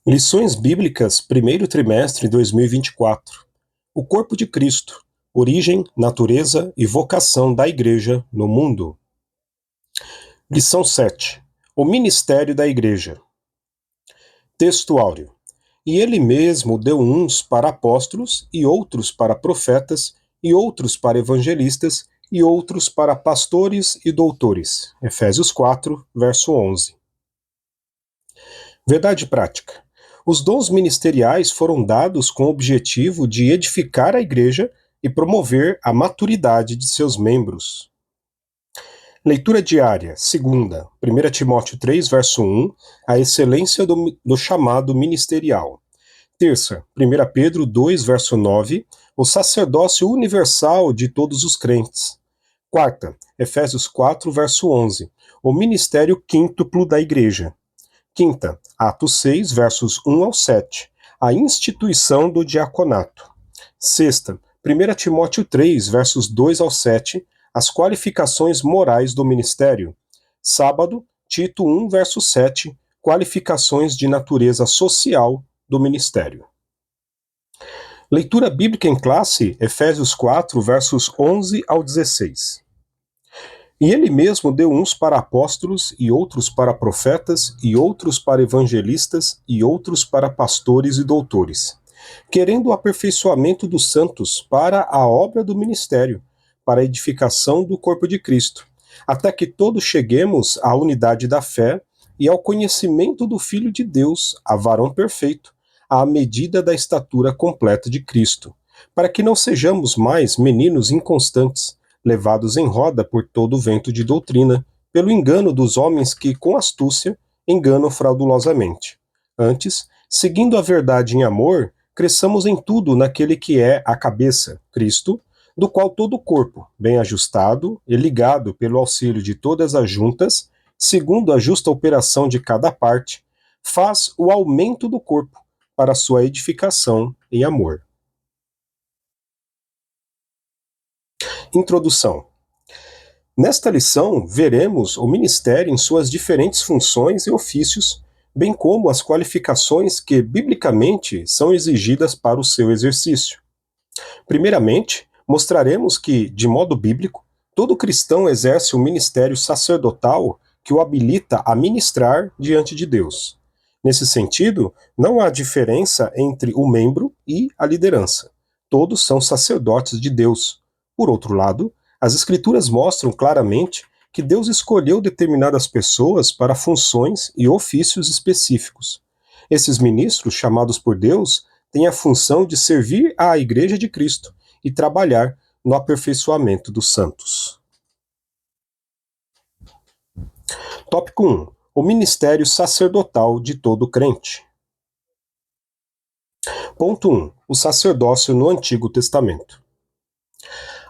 Lições Bíblicas, primeiro trimestre 2024. O corpo de Cristo, origem, natureza e vocação da Igreja no mundo. Lição 7. O ministério da Igreja. Texto áureo. E ele mesmo deu uns para apóstolos, e outros para profetas, e outros para evangelistas, e outros para pastores e doutores. Efésios 4, verso 11. Verdade prática. Os dons ministeriais foram dados com o objetivo de edificar a igreja e promover a maturidade de seus membros. Leitura diária, segunda, 1 Timóteo 3, verso 1, a excelência do chamado ministerial. Terça, 1 Pedro 2, verso 9, o sacerdócio universal de todos os crentes. Quarta, Efésios 4, verso 11, o ministério quíntuplo da igreja. Quinta, Atos 6, versos 1 ao 7, a instituição do diaconato. Sexta, 1 Timóteo 3, versos 2 ao 7, as qualificações morais do ministério. Sábado, Tito 1, verso 7, qualificações de natureza social do ministério. Leitura bíblica em classe, Efésios 4, versos 11 ao 16. E ele mesmo deu uns para apóstolos, e outros para profetas, e outros para evangelistas, e outros para pastores e doutores, querendo o aperfeiçoamento dos santos para a obra do ministério, para a edificação do corpo de Cristo, até que todos cheguemos à unidade da fé e ao conhecimento do Filho de Deus, a varão perfeito, à medida da estatura completa de Cristo, para que não sejamos mais meninos inconstantes, levados em roda por todo o vento de doutrina, pelo engano dos homens que, com astúcia, enganam fraudulosamente. Antes, seguindo a verdade em amor, cresçamos em tudo naquele que é a cabeça, Cristo, do qual todo o corpo, bem ajustado e ligado pelo auxílio de todas as juntas, segundo a justa operação de cada parte, faz o aumento do corpo para sua edificação em amor. Introdução. Nesta lição, veremos o ministério em suas diferentes funções e ofícios, bem como as qualificações que, biblicamente, são exigidas para o seu exercício. Primeiramente, mostraremos que, de modo bíblico, todo cristão exerce o ministério sacerdotal que o habilita a ministrar diante de Deus. Nesse sentido, não há diferença entre o membro e a liderança. Todos são sacerdotes de Deus. Por outro lado, as Escrituras mostram claramente que Deus escolheu determinadas pessoas para funções e ofícios específicos. Esses ministros, chamados por Deus, têm a função de servir à Igreja de Cristo e trabalhar no aperfeiçoamento dos santos. Tópico 1. O ministério sacerdotal de todo crente. Ponto 1. O sacerdócio no Antigo Testamento.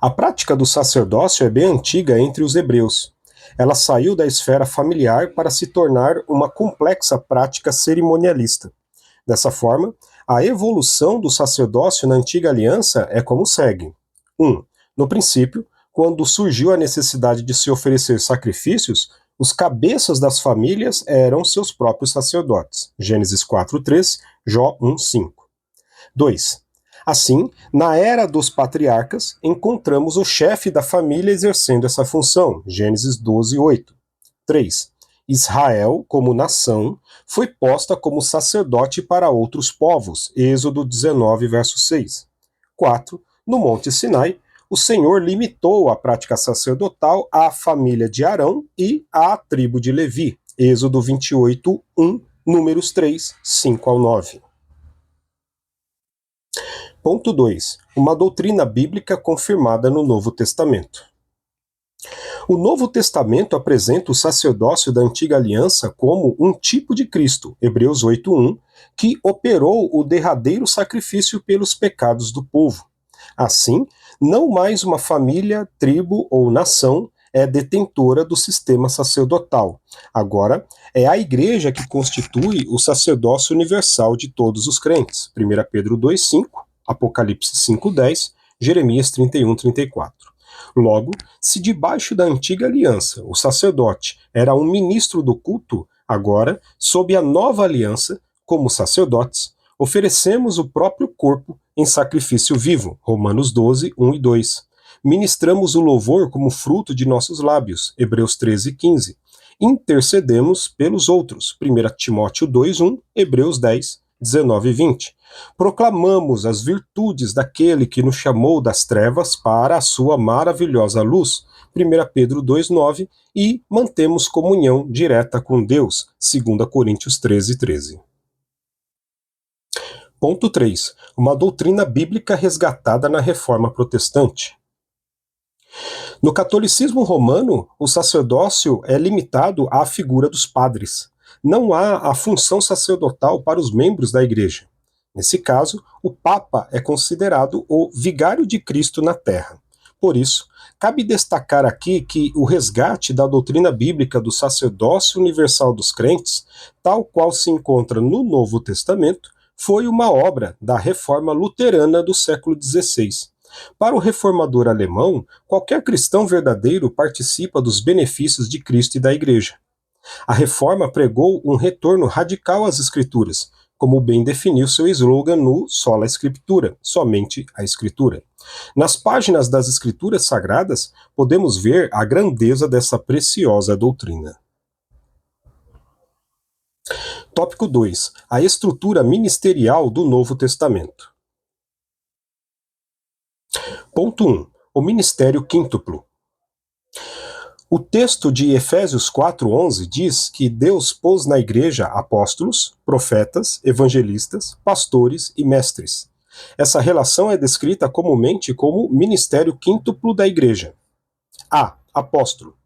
A prática do sacerdócio é bem antiga entre os hebreus. Ela saiu da esfera familiar para se tornar uma complexa prática cerimonialista. Dessa forma, a evolução do sacerdócio na antiga aliança é como segue. 1. No princípio, quando surgiu a necessidade de se oferecer sacrifícios, os cabeças das famílias eram seus próprios sacerdotes. Gênesis 4:3, Jó 1:5. 2. Assim, na era dos patriarcas, encontramos o chefe da família exercendo essa função, Gênesis 12:8. 3. Israel, como nação, foi posta como sacerdote para outros povos, Êxodo 19, verso 6. 4. No Monte Sinai, o Senhor limitou a prática sacerdotal à família de Arão e à tribo de Levi, Êxodo 28:1, Números 3, 5 ao 9. Ponto 2. Uma doutrina bíblica confirmada no Novo Testamento. O Novo Testamento apresenta o sacerdócio da antiga aliança como um tipo de Cristo, Hebreus 8:1, que operou o derradeiro sacrifício pelos pecados do povo. Assim, não mais uma família, tribo ou nação é detentora do sistema sacerdotal. Agora, é a igreja que constitui o sacerdócio universal de todos os crentes. 1 Pedro 2:5, Apocalipse 5:10, Jeremias 31:34. Logo, se debaixo da antiga aliança o sacerdote era um ministro do culto, agora, sob a nova aliança, como sacerdotes, oferecemos o próprio corpo em sacrifício vivo, Romanos 12, 1 e 2. Ministramos o louvor como fruto de nossos lábios, Hebreus 13, 15. Intercedemos pelos outros, 1 Timóteo 2, 1, Hebreus 10, 19 e 20. Proclamamos as virtudes daquele que nos chamou das trevas para a sua maravilhosa luz, 1 Pedro 2, 9, e mantemos comunhão direta com Deus, 2 Coríntios 13, 13. Ponto 3. Uma doutrina bíblica resgatada na Reforma Protestante. No catolicismo romano, o sacerdócio é limitado à figura dos padres. Não há a função sacerdotal para os membros da igreja. Nesse caso, o Papa é considerado o vigário de Cristo na Terra. Por isso, cabe destacar aqui que o resgate da doutrina bíblica do sacerdócio universal dos crentes, tal qual se encontra no Novo Testamento, foi uma obra da Reforma Luterana do século XVI. Para o reformador alemão, qualquer cristão verdadeiro participa dos benefícios de Cristo e da Igreja. A Reforma pregou um retorno radical às Escrituras, como bem definiu seu slogan no Sola Scriptura, somente a Escritura. Nas páginas das Escrituras Sagradas, podemos ver a grandeza dessa preciosa doutrina. Tópico 2. A estrutura ministerial do Novo Testamento. Ponto 1. O ministério quíntuplo. O texto de Efésios 4:11 diz que Deus pôs na igreja apóstolos, profetas, evangelistas, pastores e mestres. Essa relação é descrita comumente como ministério quíntuplo da igreja. A. Apóstolo.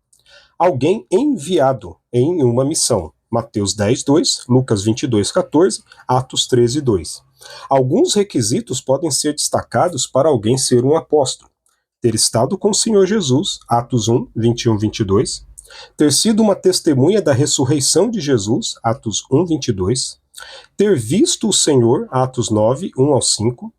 Alguém enviado em uma missão. Mateus 10:2, Lucas 22:14, Atos 13:2. Alguns requisitos podem ser destacados para alguém ser um apóstolo: ter estado com o Senhor Jesus, Atos 1, 21, 22, ter sido uma testemunha da ressurreição de Jesus, Atos 1, 22, ter visto o Senhor, Atos 9, 1 ao 5,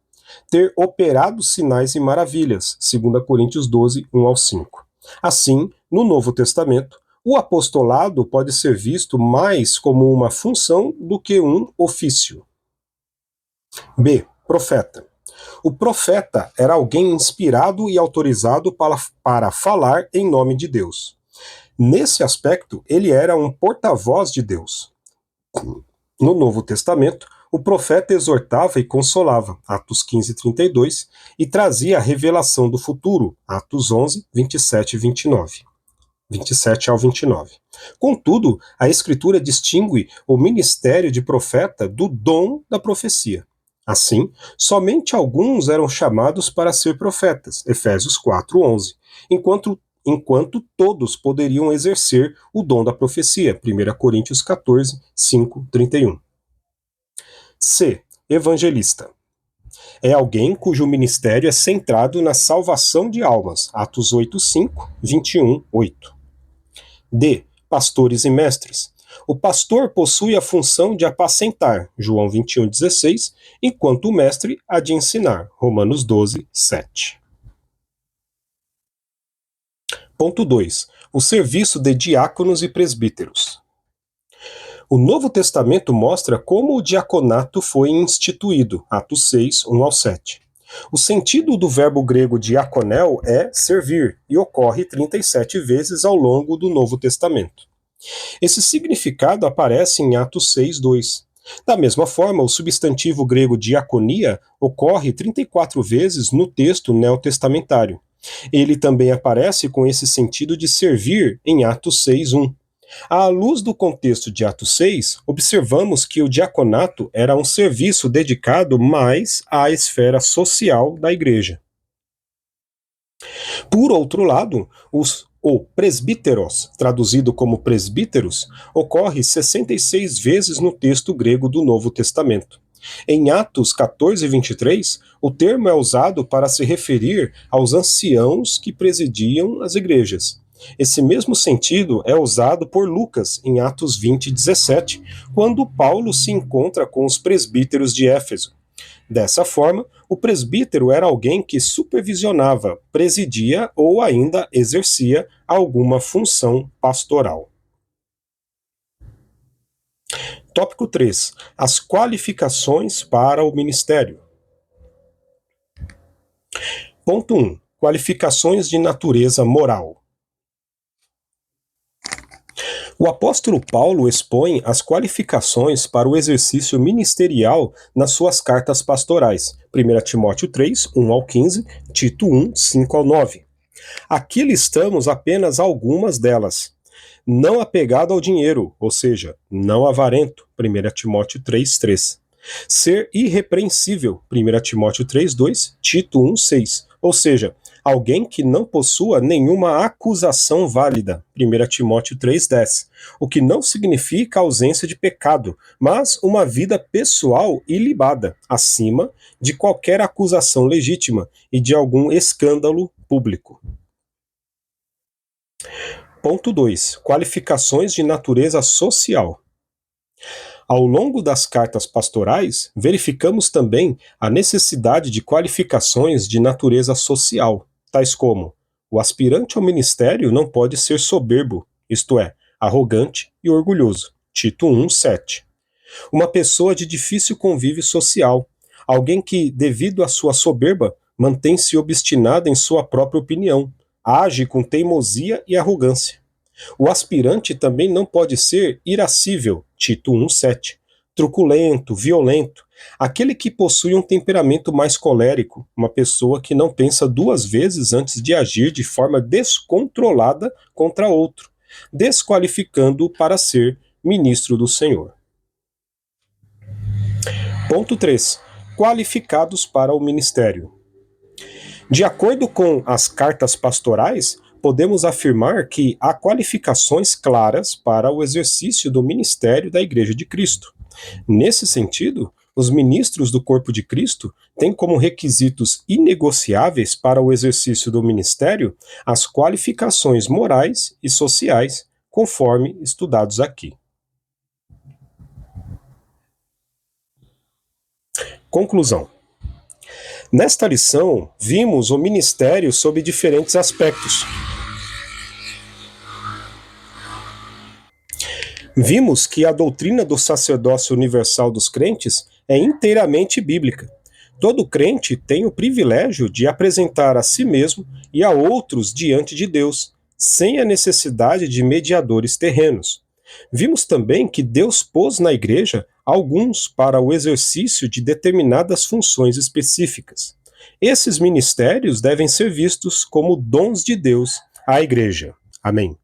ter operado sinais e maravilhas, 2 Coríntios 12, 1 ao 5. Assim, no Novo Testamento, o apostolado pode ser visto mais como uma função do que um ofício. B. Profeta. O profeta era alguém inspirado e autorizado para falar em nome de Deus. Nesse aspecto, ele era um porta-voz de Deus. No Novo Testamento, o profeta exortava e consolava, Atos 15:32, e trazia a revelação do futuro, Atos 11, 27 e 29. 27 ao 29. Contudo, a Escritura distingue o ministério de profeta do dom da profecia. Assim, somente alguns eram chamados para ser profetas, Efésios 4:11, enquanto todos poderiam exercer o dom da profecia, 1 Coríntios 14, 5, 31. C. Evangelista. É alguém cujo ministério é centrado na salvação de almas, Atos 8:5, 21:8. D. Pastores e mestres. O pastor possui a função de apacentar, João 21:16, enquanto o mestre há de ensinar, Romanos 12:7. Ponto 2. O serviço de diáconos e presbíteros. O Novo Testamento mostra como o diaconato foi instituído, Atos 6, 1 ao 7. O sentido do verbo grego diakonel é servir, e ocorre 37 vezes ao longo do Novo Testamento. Esse significado aparece em Atos 6:2. Da mesma forma, o substantivo grego diaconia ocorre 34 vezes no texto neotestamentário. Ele também aparece com esse sentido de servir em Atos 6:1. À luz do contexto de Atos 6, observamos que o diaconato era um serviço dedicado mais à esfera social da igreja. Por outro lado, o presbíteros, traduzido como presbíteros, ocorre 66 vezes no texto grego do Novo Testamento. Em Atos 14:23, o termo é usado para se referir aos anciãos que presidiam as igrejas. Esse mesmo sentido é usado por Lucas em Atos 20:17, quando Paulo se encontra com os presbíteros de Éfeso. Dessa forma, o presbítero era alguém que supervisionava, presidia ou ainda exercia alguma função pastoral. Tópico 3. As qualificações para o ministério. Ponto 1. Qualificações de natureza moral. O apóstolo Paulo expõe as qualificações para o exercício ministerial nas suas cartas pastorais, 1 Timóteo 3, 1 ao 15, Tito 1, 5 ao 9. Aqui listamos apenas algumas delas. Não apegado ao dinheiro, ou seja, não avarento, 1 Timóteo 3, 3. Ser irrepreensível, 1 Timóteo 3, 2, Tito 1, 6. Ou seja, alguém que não possua nenhuma acusação válida, 1 Timóteo 3, 10. O que não significa ausência de pecado, mas uma vida pessoal ilibada, acima de qualquer acusação legítima e de algum escândalo público. Ponto 2. Qualificações de natureza social. Ao longo das cartas pastorais, verificamos também a necessidade de qualificações de natureza social, tais como: o aspirante ao ministério não pode ser soberbo, isto é, arrogante e orgulhoso. Tito 1, 7. Uma pessoa de difícil convívio social, alguém que, devido à sua soberba, mantém-se obstinado em sua própria opinião, age com teimosia e arrogância. O aspirante também não pode ser irascível, Tito 1, 7, truculento, violento, aquele que possui um temperamento mais colérico, uma pessoa que não pensa duas vezes antes de agir de forma descontrolada contra outro, desqualificando-o para ser ministro do Senhor. Ponto 3. Qualificados para o ministério. De acordo com as cartas pastorais, podemos afirmar que há qualificações claras para o exercício do ministério da Igreja de Cristo. Nesse sentido, os ministros do corpo de Cristo têm como requisitos inegociáveis para o exercício do ministério as qualificações morais e sociais, conforme estudados aqui. Conclusão. Nesta lição, vimos o ministério sob diferentes aspectos. Vimos que a doutrina do sacerdócio universal dos crentes é inteiramente bíblica. Todo crente tem o privilégio de apresentar a si mesmo e a outros diante de Deus, sem a necessidade de mediadores terrenos. Vimos também que Deus pôs na igreja alguns para o exercício de determinadas funções específicas. Esses ministérios devem ser vistos como dons de Deus à igreja. Amém.